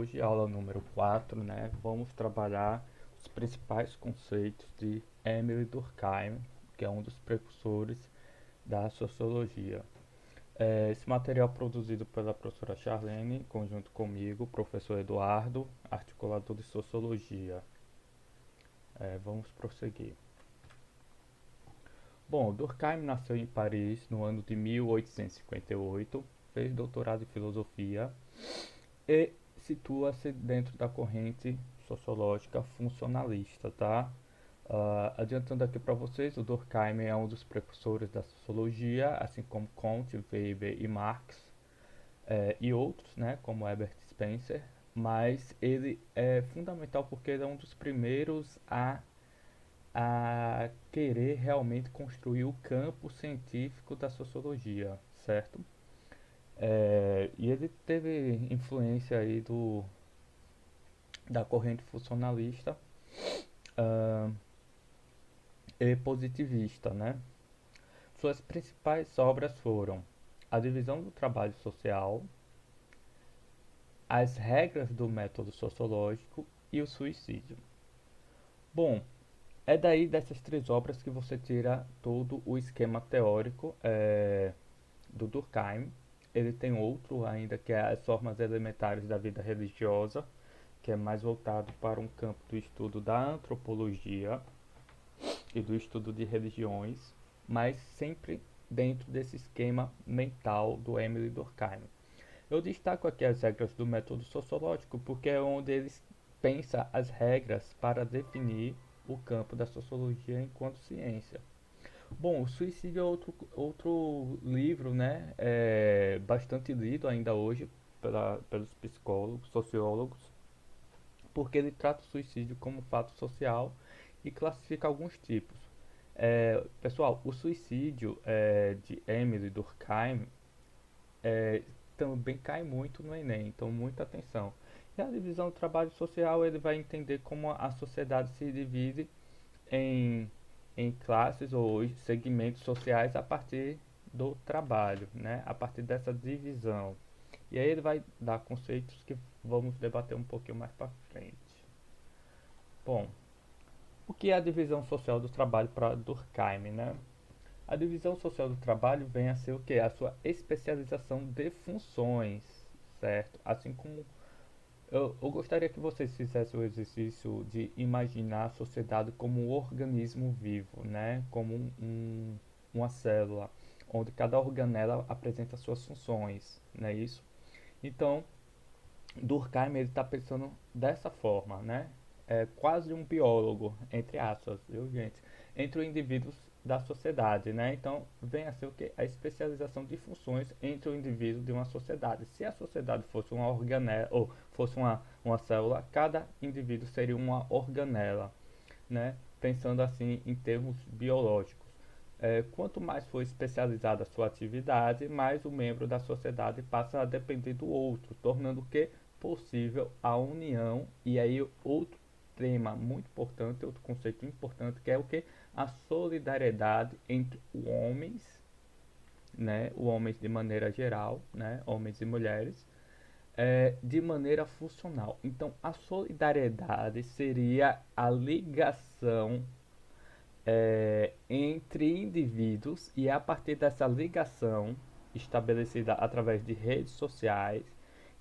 hoje, aula número 4, né? Vamos trabalhar os principais conceitos de Émile Durkheim, que é um dos precursores da sociologia. Esse material produzido pela professora Charlene, conjunto comigo, professor Eduardo, articulador de sociologia. Vamos prosseguir. Bom, Durkheim nasceu em Paris no ano de 1858, fez doutorado em filosofia e situa-se dentro da corrente sociológica funcionalista, tá? Adiantando aqui para vocês, o Durkheim é um dos precursores da sociologia, assim como Comte, Weber e Marx, e outros, né, como Herbert Spencer, mas ele é fundamental porque ele é um dos primeiros a querer realmente construir o campo científico da sociologia, certo? E ele teve influência aí da corrente funcionalista uh, e positivista, né? Suas principais obras foram A Divisão do Trabalho Social, As Regras do Método Sociológico e o Suicídio. Bom, é daí dessas três obras que você tira todo o esquema teórico do Durkheim. Ele tem outro ainda, que é As Formas Elementares da Vida Religiosa, que é mais voltado para um campo do estudo da antropologia e do estudo de religiões, mas sempre dentro desse esquema mental do Emile Durkheim. Eu destaco aqui as regras do método sociológico porque é onde eles pensa as regras para definir o campo da sociologia enquanto ciência. Bom, o Suicídio é outro livro, né, bastante lido ainda hoje pelos psicólogos, sociólogos, porque ele trata o suicídio como fato social e classifica alguns tipos. Pessoal, o suicídio de Emily Durkheim é, também cai muito no Enem, então muita atenção. E a divisão do trabalho social, ele vai entender como a sociedade se divide em, em classes ou segmentos sociais a partir do trabalho, né? A partir dessa divisão. E aí ele vai dar conceitos que vamos debater um pouquinho mais para frente. Bom, o que é a divisão social do trabalho para Durkheim, né? A divisão social do trabalho vem a ser o que? A sua especialização de funções, certo? Assim como eu gostaria que vocês fizessem o exercício de imaginar a sociedade como um organismo vivo, né? Como uma célula, onde cada organela apresenta suas funções, não é isso? Então, Durkheim ele está pensando dessa forma, né? É quase um biólogo, entre aspas, viu, gente? Entre os indivíduos da sociedade, né? Então, vem a ser o que? A especialização de funções entre o indivíduo de uma sociedade. Se a sociedade fosse uma organela, ou fosse uma célula, cada indivíduo seria uma organela, né? Pensando assim em termos biológicos. Quanto mais for especializada a sua atividade, mais o membro da sociedade passa a depender do outro, tornando que possível a união. E aí outro tema muito importante, outro conceito importante, que é o que? A solidariedade entre homens, né? Os homens de maneira geral, né? Homens e mulheres, de maneira funcional. Então, a solidariedade seria a ligação entre indivíduos, e é a partir dessa ligação estabelecida através de redes sociais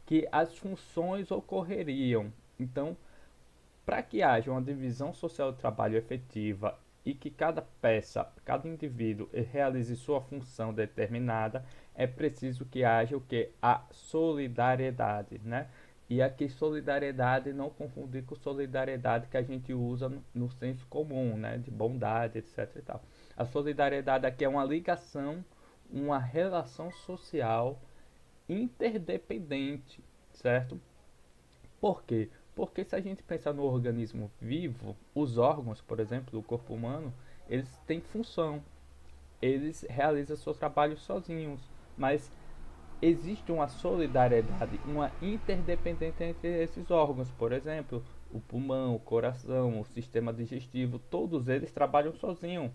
que as funções ocorreriam. Então, para que haja uma divisão social do trabalho efetiva e que cada peça, cada indivíduo realize sua função determinada, é preciso que haja o que? A solidariedade, né? E aqui solidariedade não confundir com solidariedade que a gente usa no senso comum, né? De bondade, etc e tal. A solidariedade aqui é uma ligação, uma relação social interdependente, certo? Por quê? Porque se a gente pensar no organismo vivo, os órgãos, por exemplo, do corpo humano, eles têm função, eles realizam seu trabalho sozinhos, mas existe uma solidariedade, uma interdependência entre esses órgãos. Por exemplo, o pulmão, o coração, o sistema digestivo, todos eles trabalham sozinhos,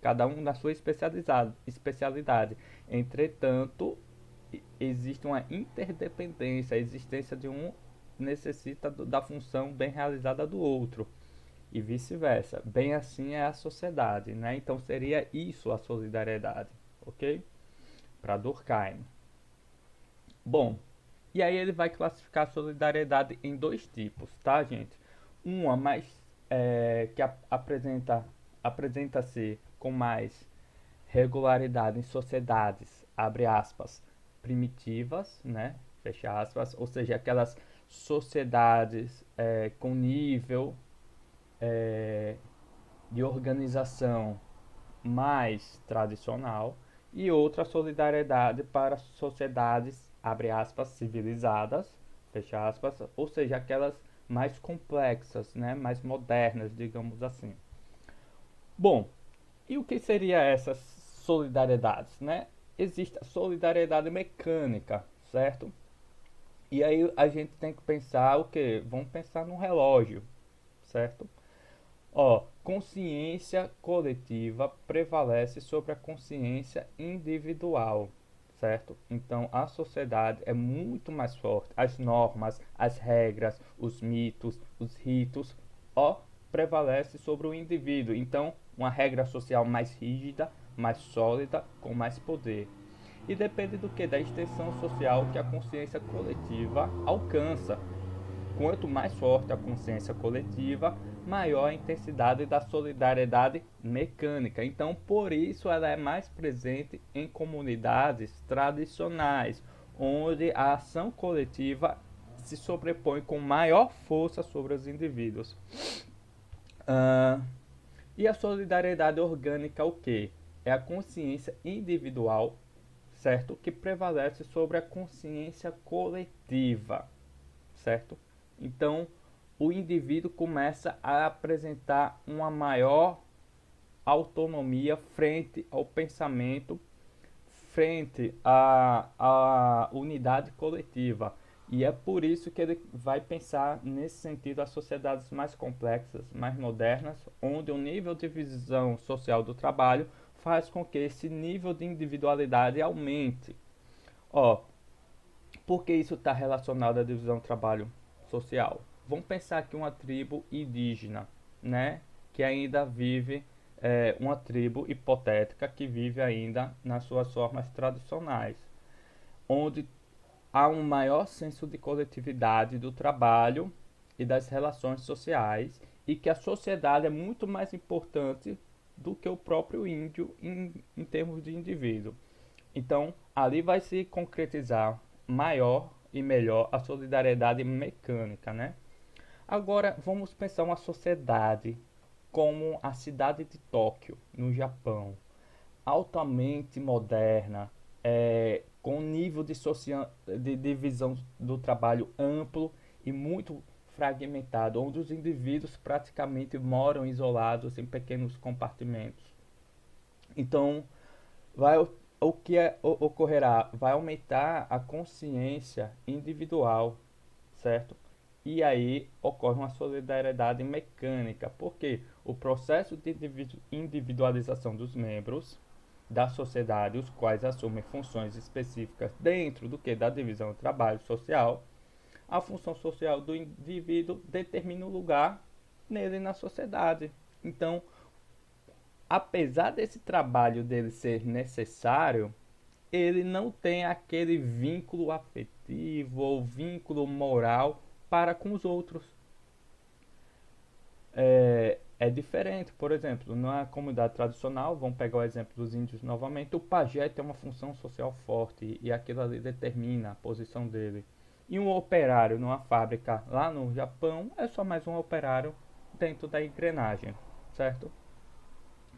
cada um na sua especialidade. Entretanto, existe uma interdependência, a existência de um necessita da função bem realizada do outro e vice-versa. Bem assim é a sociedade, né? Então seria isso a solidariedade, ok? Para Durkheim. Bom, e aí ele vai classificar a solidariedade em dois tipos, tá, gente? Uma mais que apresenta-se com mais regularidade em sociedades, abre aspas, primitivas, né? Fecha aspas, ou seja, aquelas sociedades com nível de organização mais tradicional, e outra solidariedade para sociedades, abre aspas, civilizadas, fecha aspas, ou seja, aquelas mais complexas, né, mais modernas, digamos assim. Bom, e o que seria essas solidariedades, né? Existe a solidariedade mecânica, certo? E aí a gente tem que pensar o quê? Vamos pensar no relógio, certo? Ó, consciência coletiva prevalece sobre a consciência individual, certo? Então a sociedade é muito mais forte. As normas, as regras, os mitos, os ritos, ó, prevalece sobre o indivíduo. Então, uma regra social mais rígida, mais sólida, com mais poder. E depende do que? Da extensão social que a consciência coletiva alcança. Quanto mais forte a consciência coletiva, maior a intensidade da solidariedade mecânica. Então, por isso, ela é mais presente em comunidades tradicionais, onde a ação coletiva se sobrepõe com maior força sobre os indivíduos. Ah, e a solidariedade orgânica, o que? É a consciência individual, certo? Que prevalece sobre a consciência coletiva, certo? Então, o indivíduo começa a apresentar uma maior autonomia frente ao pensamento, frente à unidade coletiva. E é por isso que ele vai pensar nesse sentido as sociedades mais complexas, mais modernas, onde o nível de visão social do trabalho faz com que esse nível de individualidade aumente. Ó, por que isso está relacionado à divisão do trabalho social? Vamos pensar aqui uma tribo indígena, né? Que ainda vive, uma tribo hipotética que vive ainda nas suas formas tradicionais, onde há um maior senso de coletividade do trabalho e das relações sociais, e que a sociedade é muito mais importante do que o próprio índio em termos de indivíduo. Então, ali vai se concretizar maior e melhor a solidariedade mecânica, né? Agora, vamos pensar uma sociedade como a cidade de Tóquio, no Japão, altamente moderna, com nível de divisão do trabalho amplo e muito fragmentado, onde os indivíduos praticamente moram isolados em pequenos compartimentos. Então, vai o que ocorrerá? Vai aumentar a consciência individual, certo? E aí ocorre uma solidariedade mecânica, porque o processo de individualização dos membros da sociedade, os quais assumem funções específicas dentro do que da divisão do trabalho social, a função social do indivíduo determina o lugar nele na sociedade. Então, apesar desse trabalho dele ser necessário, ele não tem aquele vínculo afetivo ou vínculo moral para com os outros. É diferente, por exemplo, na comunidade tradicional, vamos pegar o exemplo dos índios novamente, o pajé tem uma função social forte e aquilo ali determina a posição dele. E um operário numa fábrica lá no Japão é só mais um operário dentro da engrenagem, certo?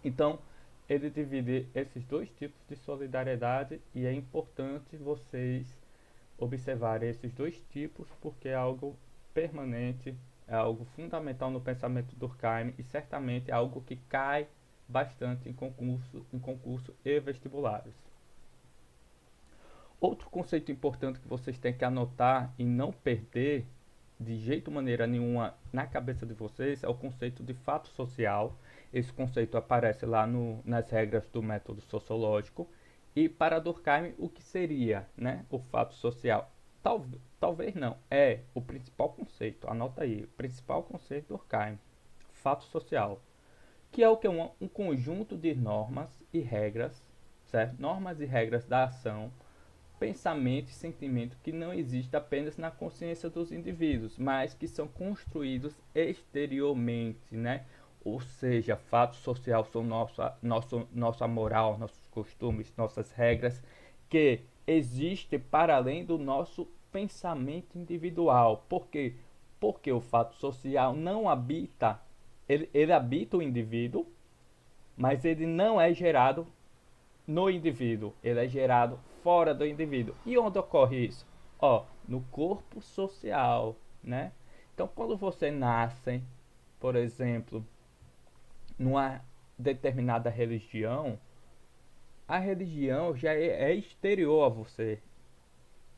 Então, ele divide esses dois tipos de solidariedade e é importante vocês observarem esses dois tipos porque é algo permanente, é algo fundamental no pensamento do Durkheim e certamente é algo que cai bastante em concurso e vestibulares. Outro conceito importante que vocês têm que anotar e não perder de jeito maneira nenhuma na cabeça de vocês é o conceito de fato social. Esse conceito aparece lá nas regras do método sociológico. E para Durkheim, o que seria, né, o fato social? talvez não, é o principal conceito, anota aí, o principal conceito do Durkheim, fato social, que é o que? Um conjunto de normas e regras, certo? Normas e regras da ação, pensamento e sentimento que não existe apenas na consciência dos indivíduos, mas que são construídos exteriormente, né? Ou seja, fato social são nossa moral, nossos costumes, nossas regras, que existem para além do nosso pensamento individual. Por quê? Porque o fato social não habita, ele habita o indivíduo, mas ele não é gerado no indivíduo, ele é gerado fora do indivíduo. E onde ocorre isso? Ó, no corpo social, né? Então, quando você nasce, por exemplo, numa determinada religião, a religião já é exterior a você,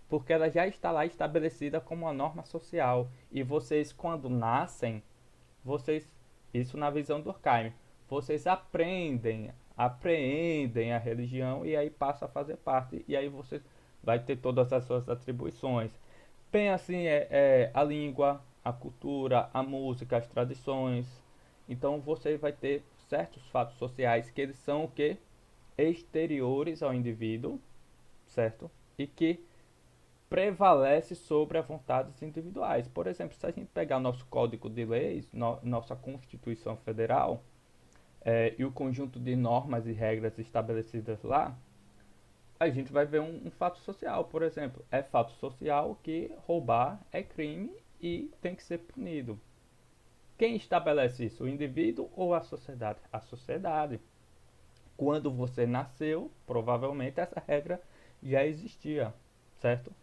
porque ela já está lá estabelecida como uma norma social. E vocês, quando nascem, vocês, isso na visão do Durkheim, vocês apreendem a religião e aí passa a fazer parte. E aí você vai ter todas as suas atribuições. Bem assim, a língua, a cultura, a música, as tradições. Então você vai ter certos fatos sociais que eles são o que? Exteriores ao indivíduo, certo? E que prevalece sobre as vontades individuais. Por exemplo, se a gente pegar nosso Código de Leis, nossa Constituição Federal, e o conjunto de normas e regras estabelecidas lá, a gente vai ver um fato social, por exemplo. É fato social que roubar é crime e tem que ser punido. Quem estabelece isso? O indivíduo ou a sociedade? A sociedade. Quando você nasceu, provavelmente essa regra já existia, certo?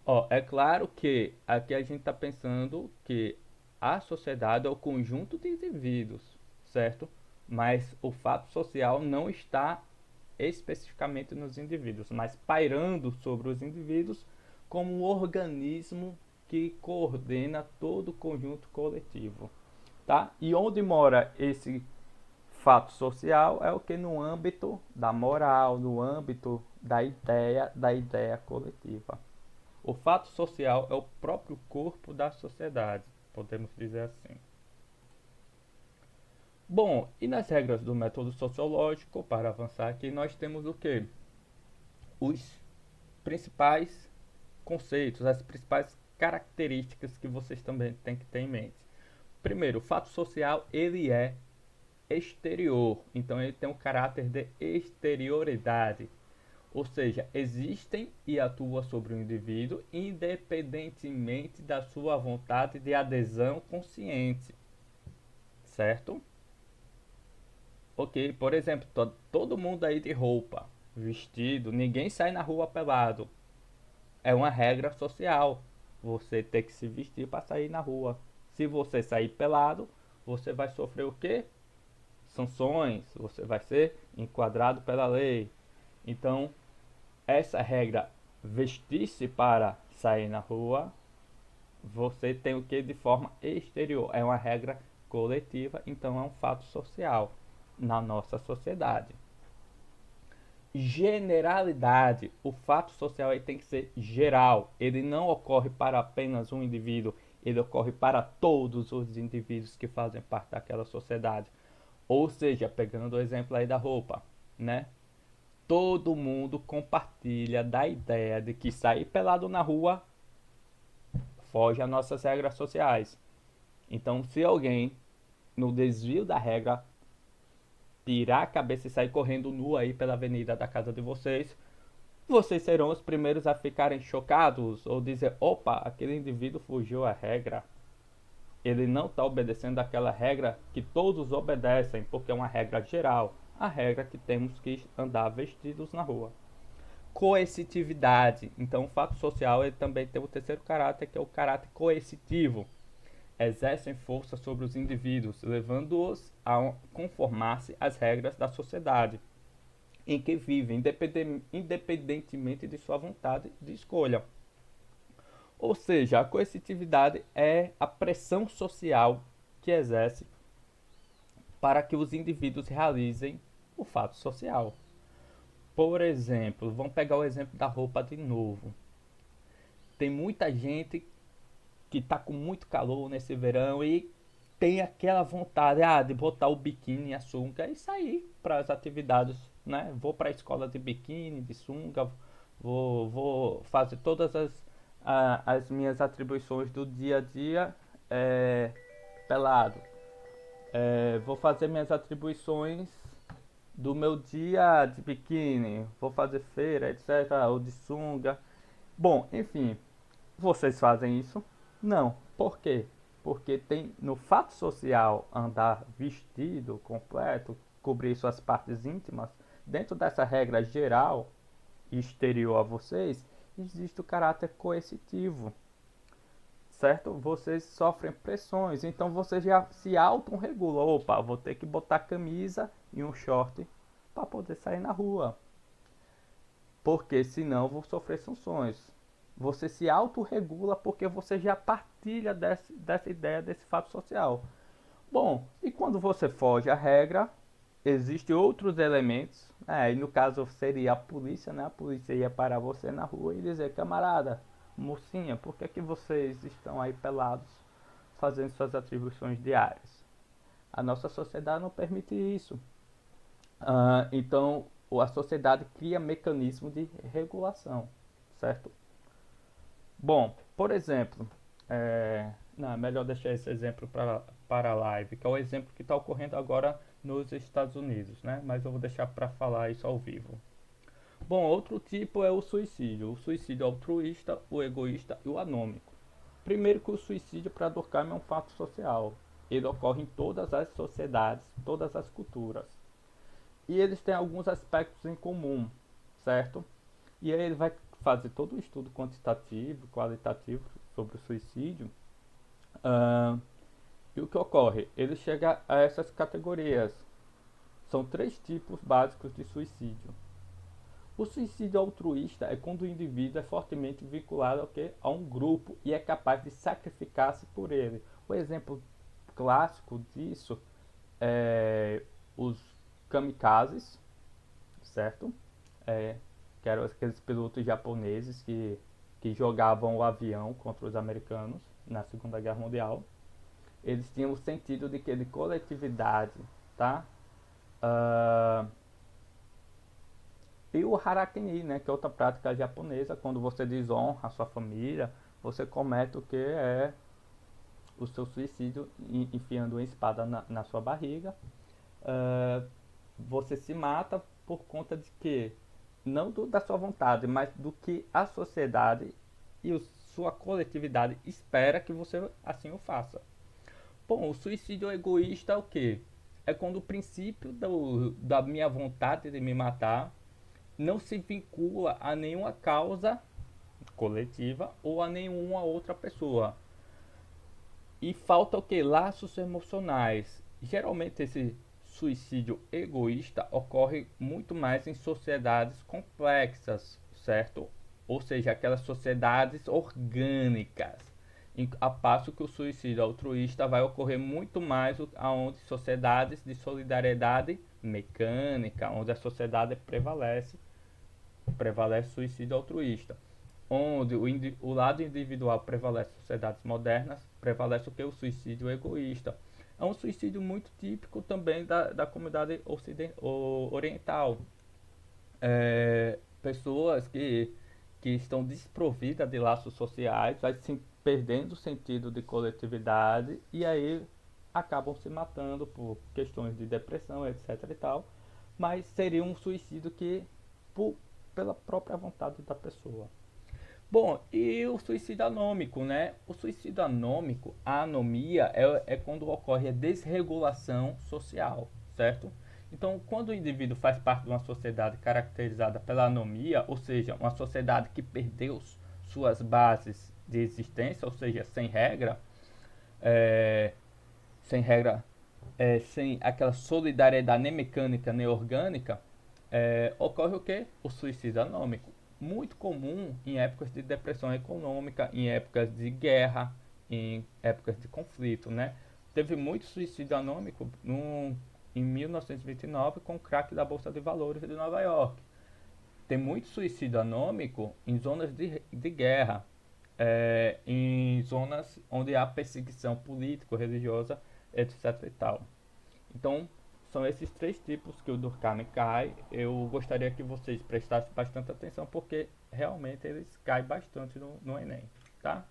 Ó, é claro que aqui a gente está pensando que a sociedade é o conjunto de indivíduos, certo? Mas o fato social não está especificamente nos indivíduos, mas pairando sobre os indivíduos como um organismo que coordena todo o conjunto coletivo, tá? E onde mora esse fato social é o que? No âmbito da moral, no âmbito da ideia coletiva. O fato social é o próprio corpo da sociedade, podemos dizer assim. Bom, e nas regras do método sociológico, para avançar aqui, nós temos o que? Os principais conceitos, as principais características que vocês também têm que ter em mente. Primeiro, o fato social, ele é exterior, então ele tem um caráter de exterioridade. Ou seja, existem e atuam sobre o indivíduo independentemente da sua vontade de adesão consciente, certo? Ok, por exemplo, todo mundo aí de roupa, vestido, ninguém sai na rua pelado. É uma regra social. Você tem que se vestir para sair na rua. Se você sair pelado, você vai sofrer o quê? Sanções, você vai ser enquadrado pela lei. Então, essa regra vestir-se para sair na rua, você tem o que de forma exterior. É uma regra coletiva, então é um fato social na nossa sociedade. Generalidade, o fato social aí tem que ser geral. Ele não ocorre para apenas um indivíduo, ele ocorre para todos os indivíduos que fazem parte daquela sociedade. Ou seja, pegando o exemplo aí da roupa, né? Todo mundo compartilha da ideia de que sair pelado na rua foge às nossas regras sociais. Então, se alguém, no desvio da regra, tirar a cabeça e sair correndo nu aí pela avenida da casa de vocês, vocês serão os primeiros a ficarem chocados ou dizer: opa, aquele indivíduo fugiu à regra. Ele não está obedecendo aquela regra que todos obedecem, porque é uma regra geral, a regra que temos que andar vestidos na rua. Coercitividade. Então, o fato social ele também tem o terceiro caráter, que é o caráter coercitivo. Exercem força sobre os indivíduos, levando-os a conformar-se às regras da sociedade em que vivem, independentemente de sua vontade de escolha. Ou seja, a coercitividade é a pressão social que exerce para que os indivíduos realizem o fato social. Por exemplo, vamos pegar o exemplo da roupa de novo. tem muita gente que tá com muito calor nesse verão e tem aquela vontade de botar o biquíni e a sunga e sair para as atividades, né? Vou para a escola de biquíni, de sunga, vou fazer todas as minhas atribuições do dia a dia é, pelado. Vou fazer minhas atribuições do meu dia de biquíni, vou fazer feira, etc, ou de sunga. Bom, enfim, vocês fazem isso? Não. Por quê? Porque tem no fato social andar vestido completo, cobrir suas partes íntimas, dentro dessa regra geral e exterior a vocês, existe o caráter coercitivo, certo? Vocês sofrem pressões, então vocês já se auto-regulam. Opa, vou ter que botar camisa e um short para poder sair na rua, porque senão vou sofrer sanções. Você se autorregula porque você já partilha dessa ideia, desse fato social. Bom, e quando você foge à regra, existem outros elementos. E no caso seria a polícia, né? A polícia ia parar você na rua e dizer: camarada, mocinha, por que, que vocês estão aí pelados fazendo suas atribuições diárias? A nossa sociedade não permite isso. Então, a sociedade cria mecanismos de regulação, certo? Bom, por exemplo, não, é melhor deixar esse exemplo para a live, que é o exemplo que está ocorrendo agora nos Estados Unidos, né? Mas eu vou deixar para falar isso ao vivo. Bom, outro tipo é o suicídio. O suicídio altruísta, o egoísta e o anômico. Primeiro que o suicídio para Durkheim é um fato social. Ele ocorre em todas as sociedades, todas as culturas. E eles têm alguns aspectos em comum, certo? E aí ele vai fazer todo o estudo quantitativo, qualitativo sobre o suicídio. E o que ocorre? Ele chega a essas categorias. São três tipos básicos de suicídio. O suicídio altruísta é quando o indivíduo é fortemente vinculado a um grupo e é capaz de sacrificar-se por ele. O exemplo clássico disso é os kamikazes, certo? Que eram aqueles pilotos japoneses que jogavam o avião contra os americanos na Segunda Guerra Mundial. Eles tinham o sentido de coletividade, tá? E o harakiri, né, que é outra prática japonesa, quando você desonra a sua família, você comete o que é o seu suicídio enfiando uma espada na sua barriga. Você se mata por conta de que, não da sua vontade, mas do que a sociedade e sua coletividade espera que você assim o faça. Bom, o suicídio egoísta é o que? É quando o princípio da minha vontade de me matar não se vincula a nenhuma causa coletiva ou a nenhuma outra pessoa. E falta o que? Laços emocionais. Geralmente esse suicídio egoísta ocorre muito mais em sociedades complexas, certo? Ou seja, aquelas sociedades orgânicas. A passo que o suicídio altruísta vai ocorrer muito mais onde sociedades de solidariedade mecânica, onde a sociedade prevalece o suicídio altruísta. Onde o lado individual prevalece sociedades modernas, prevalece o que? O suicídio egoísta. É um suicídio muito típico também da comunidade oriental. Pessoas que estão desprovidas de laços sociais, vai se perdendo o sentido de coletividade e aí acabam se matando por questões de depressão, etc e tal. Mas seria um suicídio pela própria vontade da pessoa. Bom, e o suicídio anômico, né? O suicídio anômico, a anomia é quando ocorre a desregulação social, certo? Então, quando o indivíduo faz parte de uma sociedade caracterizada pela anomia, ou seja, uma sociedade que perdeu suas bases de existência, ou seja, é, sem regra, sem aquela solidariedade nem mecânica nem orgânica, ocorre o que? O suicídio anômico. Muito comum em épocas de depressão econômica, em épocas de guerra, em épocas de conflito, né? Teve muito suicídio anômico em 1929 com o crack da Bolsa de Valores de Nova York. Tem muito suicídio anômico em zonas de guerra. em zonas onde há perseguição político-religiosa, etc. e tal. Então, são esses três tipos que o Durkheim cai. Eu gostaria que vocês prestassem bastante atenção, porque realmente eles caem bastante no Enem, tá?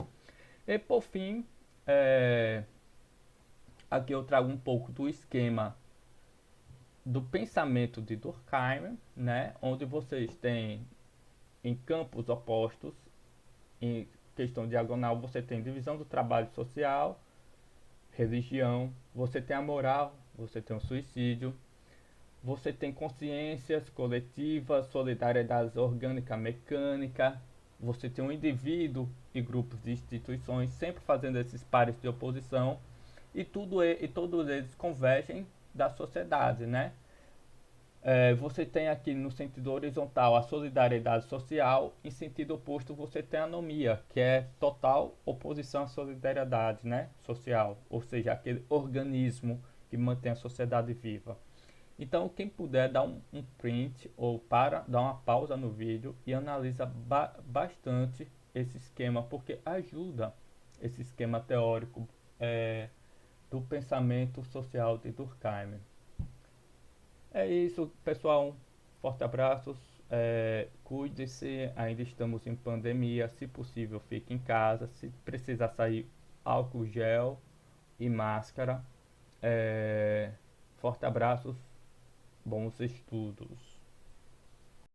E por fim, é, aqui eu trago um pouco do esquema do pensamento de Durkheim, né? Onde vocês têm em campos opostos, em questão diagonal, você tem divisão do trabalho social, religião, você tem a moral, você tem o suicídio, você tem consciências coletivas, solidariedade orgânica, mecânica, você tem um indivíduo e grupos de instituições sempre fazendo esses pares de oposição e todos eles convergem da sociedade, né? Você tem aqui no sentido horizontal a solidariedade social, em sentido oposto você tem a anomia, que é total oposição à solidariedade, né, social, ou seja, aquele organismo que mantém a sociedade viva. Então, quem puder dar um print ou dar uma pausa no vídeo e analisa bastante esse esquema, porque ajuda esse esquema teórico do pensamento social de Durkheim. É isso, pessoal. Forte abraços. Cuide-se, ainda estamos em pandemia. Se possível, fique em casa. Se precisar sair, álcool gel e máscara. Forte abraços, bons estudos.